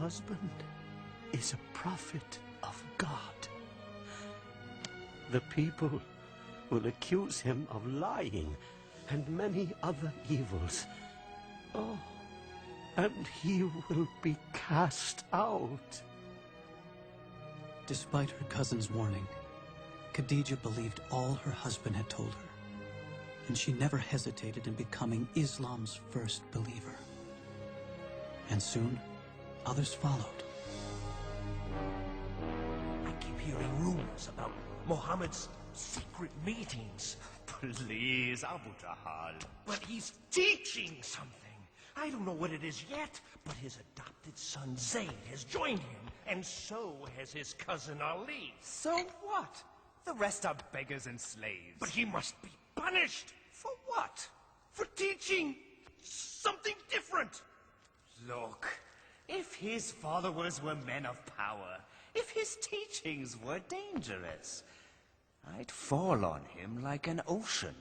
husband is a prophet of God. The people will accuse him of lying and many other evils. Oh, and he will be cast out. Despite her cousin's warning, Khadija believed all her husband had told her, and she never hesitated in becoming Islam's first believer. And soon, others followed. I keep hearing rumors about Muhammad's secret meetings. Please, Abu Jahal. But he's teaching something. I don't know what it is yet, but his adopted son Zayd has joined him, and so has his cousin Ali. So what? The rest are beggars and slaves. But he must be punished. For what? For teaching something different. Look, if his followers were men of power, if his teachings were dangerous, I'd fall on him like an ocean.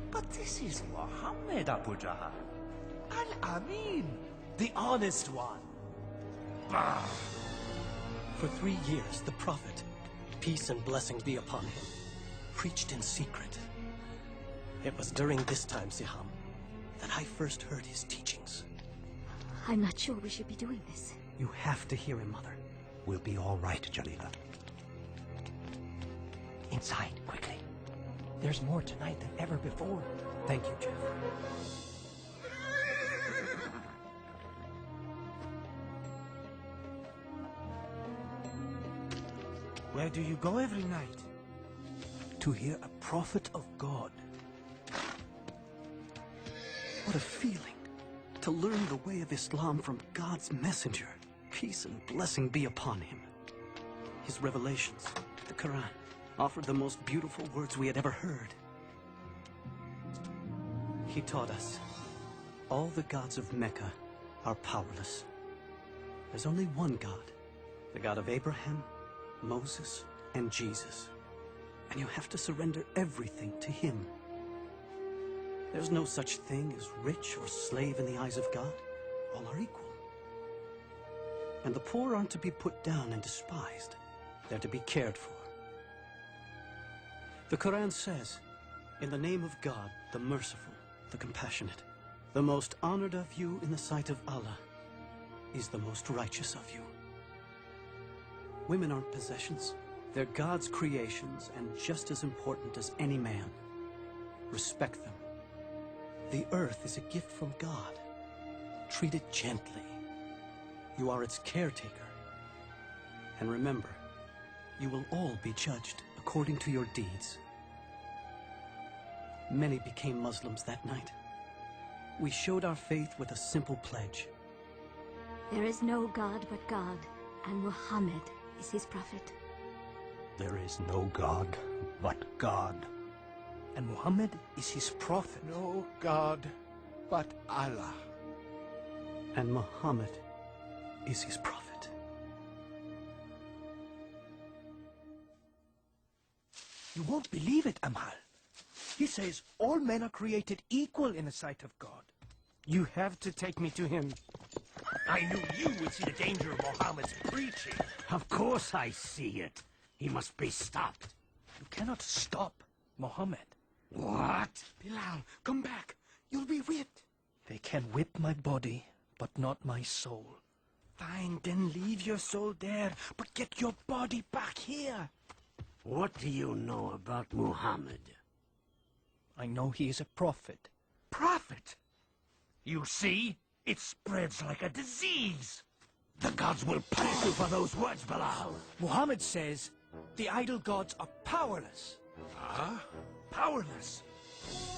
But this is Muhammad, Abu Jahal. Al-Amin, the honest one. Bah! For 3 years, the Prophet, peace and blessings be upon him, preached in secret. It was during this time, Siham, that I first heard his teachings. I'm not sure we should be doing this. You have to hear him, Mother. We'll be all right, Jalila. Inside, quickly. There's more tonight than ever before. Thank you, Jeff. Where do you go every night? To hear a prophet of God. What a feeling to learn the way of Islam from God's messenger. Peace and blessing be upon him. His revelations, the Qur'an, offered the most beautiful words we had ever heard. He taught us, all the gods of Mecca are powerless. There's only one God, the God of Abraham, Moses, and Jesus. And you have to surrender everything to him. There's no such thing as rich or slave in the eyes of God. All are equal. And the poor aren't to be put down and despised. They're to be cared for. The Qur'an says, in the name of God, the merciful, the compassionate, the most honored of you in the sight of Allah is the most righteous of you. Women aren't possessions. They're God's creations and just as important as any man. Respect them. The earth is a gift from God. Treat it gently. You are its caretaker. And remember, you will all be judged according to your deeds. Many became Muslims that night. We showed our faith with a simple pledge. There is no God but God, and Muhammad is his prophet. There is no God but God. And Muhammad is his prophet. No God but Allah. And Muhammad is his prophet. You won't believe it, Amal. He says all men are created equal in the sight of God. You have to take me to him. I knew you would see the danger of Muhammad's preaching. Of course I see it. He must be stopped. You cannot stop Muhammad. What? Bilal, come back. You'll be whipped. They can whip my body, but not my soul. Fine, then leave your soul there, but get your body back here. What do you know about Muhammad? I know he is a prophet. Prophet? You see? It spreads like a disease. The gods will punish you for those words, Bilal. Muhammad says the idol gods are powerless. Huh? Powerless.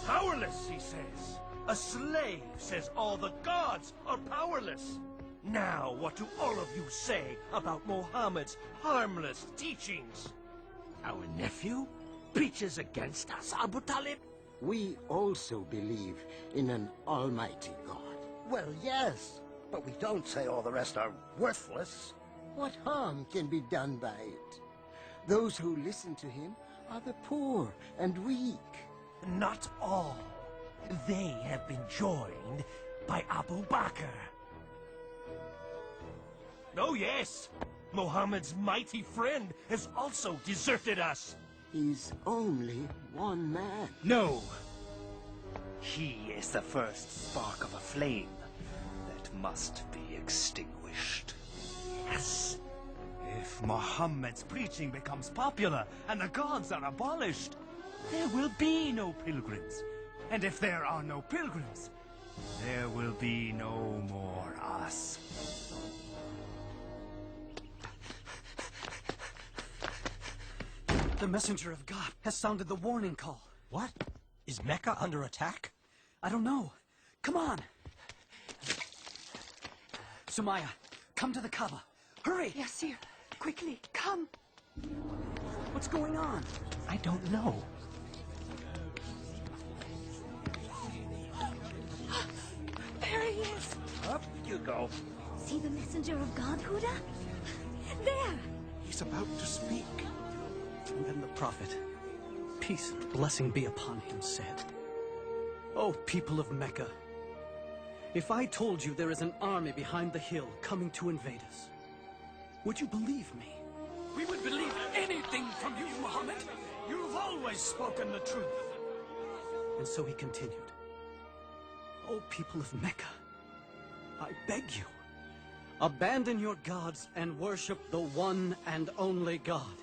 Powerless, he says. A slave says all the gods are powerless. Now, what do all of you say about Muhammad's harmless teachings? Our nephew preaches against us, Abu Talib. We also believe in an almighty God. Well, yes, but we don't say all the rest are worthless. What harm can be done by it? Those who listen to him are the poor and weak. Not all. They have been joined by Abu Bakr. Oh, yes. Muhammad's mighty friend has also deserted us. He's only one man. No. He is the first spark of a flame that must be extinguished. Yes. If Muhammad's preaching becomes popular and the gods are abolished, there will be no pilgrims. And if there are no pilgrims, there will be no more us. The messenger of God has sounded the warning call. What? Is Mecca under attack? I don't know. Come on. Sumaya, come to the Kaaba. Hurry! Yasir, quickly, come. What's going on? I don't know. There he is. Up you go. See the messenger of God, Huda? There! He's about to speak. And then the prophet, peace and blessing be upon him, said, "O people of Mecca, if I told you there is an army behind the hill coming to invade us, would you believe me?" We would believe anything from you, Muhammad. You've always spoken the truth. And so he continued, "O people of Mecca, I beg you, abandon your gods and worship the one and only God.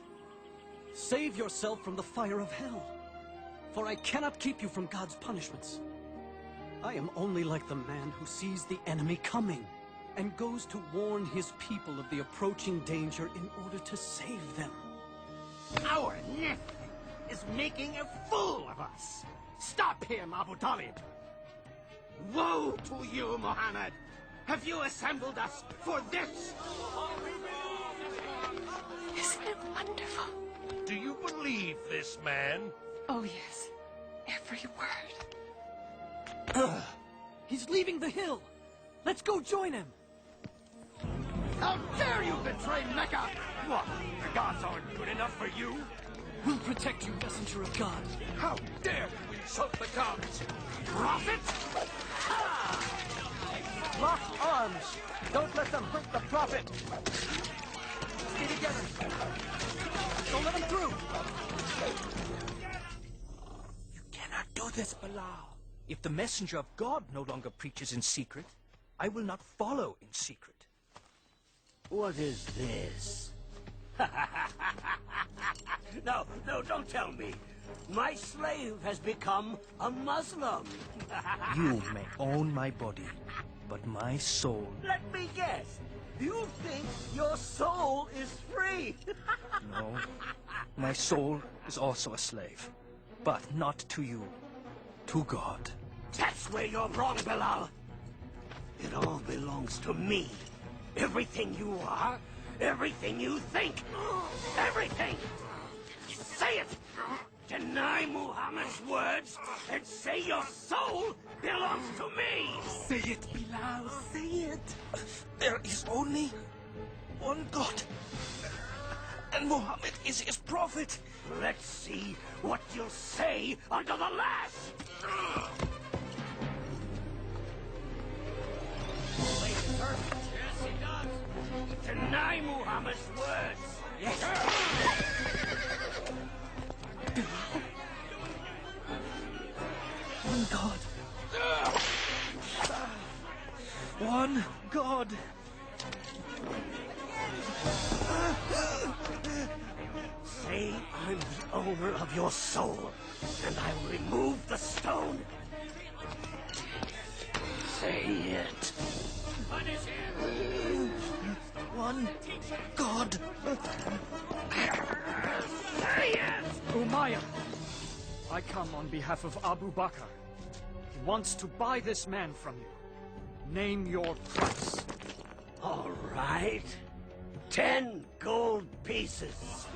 Save yourself from the fire of hell, for I cannot keep you from God's punishments. I am only like the man who sees the enemy coming and goes to warn his people of the approaching danger in order to save them." Our nephew is making a fool of us. Stop him, Abu Talib. Woe to you, Muhammad. Have you assembled us for this? Isn't it wonderful? Do you believe this man? Oh, yes. Every word. He's leaving the hill. Let's go join him. How dare you betray Mecca? What? The gods aren't good enough for you? We'll protect you, messenger of God. How dare you insult the gods? Prophet? Lock arms! Don't let them hurt the prophet! Stay together! Don't let them through! You cannot do this, Bilal. If the messenger of God no longer preaches in secret, I will not follow in secret. What is this? No, don't tell me. My slave has become a Muslim. You may own my body, but my soul... Let me guess. You think your soul is free? No. My soul is also a slave. But not to you. To God. That's where you're wrong, Bilal. It all belongs to me. Everything you are, everything you think, everything. Say it. Deny Muhammad's words and say your soul belongs to me. Say it, Bilal, say it. There is only one God. And Muhammad is his prophet. Let's see what you'll say under the lash. Yes, he does. Deny Muhammad's words. Yes. One God. One God. Say I'm the owner of your soul, and I will remove the stone. Say it. One God. Say it! Umayyah, I come on behalf of Abu Bakr. He wants to buy this man from you. Name your price. All right. 10 gold pieces.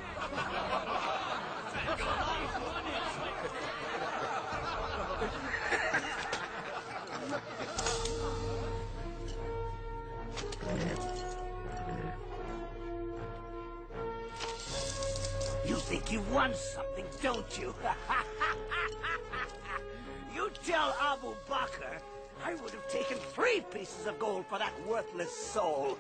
You think you won something, don't you? You tell Abu Bakr I would have taken 3 pieces of gold for that worthless soul.